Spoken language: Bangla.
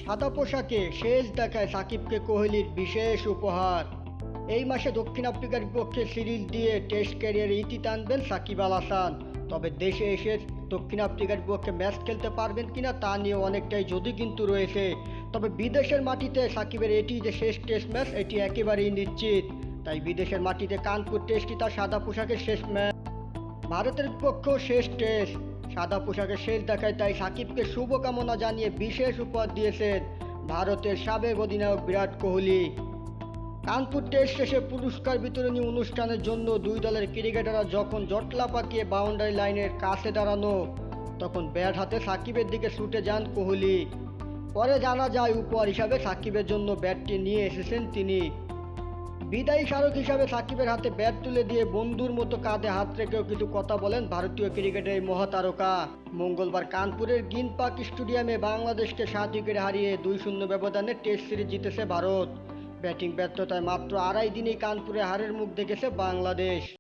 সাদা পোশাকে শেষ দেখায় সাকিবকে কোহলির বিশেষ উপহার। এই মাসে দক্ষিণ আফ্রিকার বিপক্ষে সিরিজ দিয়ে টেস্ট ক্যারিয়ারে ইতি টানবেন সাকিব আল হাসান। তবে দেশে এসে দক্ষিণ আফ্রিকার বিপক্ষে ম্যাচ খেলতে পারবেন কিনা তা নিয়ে অনেকটাই যদি কিন্তু রয়েছে। তবে বিদেশের মাটিতে সাকিবের এটি যে শেষ টেস্ট ম্যাচ এটি একেবারেই নিশ্চিত। তাই বিদেশের মাটিতে কানপুর টেস্টই তার সাদা পোশাকের শেষ ম্যাচ। ভারতের বিপক্ষেও শেষ টেস্ট সাদা পোশাকের শেষ দেখায়, তাই সাকিবকে শুভকামনা জানিয়ে বিশেষ উপহার দিয়েছেন ভারতের সাবেক অধিনায়ক বিরাট কোহলি। কানপুর টেস্ট শেষে পুরস্কার বিতরণী অনুষ্ঠানের জন্য দুই দলের ক্রিকেটাররা যখন জটলা পাকিয়ে বাউন্ডারি লাইনের কাছে দাঁড়ানো, তখন ব্যাট হাতে সাকিবের দিকে ছুটে যান কোহলি। পরে জানা যায় উপহার হিসাবে সাকিবের জন্য ব্যাটটি নিয়ে এসেছেন তিনি। বিদায়ী স্মারক হিসাবে সাকিবের হাতে ব্যাট তুলে দিয়ে বন্ধুর মতো কাঁধে হাত রেখেও কিছু কথা বলেন ভারতীয় ক্রিকেটের এই মহাতারকা। মঙ্গলবার কানপুরের গ্রিন পার্ক স্টেডিয়ামে বাংলাদেশকে 7 উইকেটে হারিয়ে 2-0 ব্যবধানে টেস্ট সিরিজ জিতেছে ভারত। ব্যাটিং ব্যর্থতায় মাত্র আড়াই দিনেই কানপুরে হারের মুখ দেখেছে বাংলাদেশ।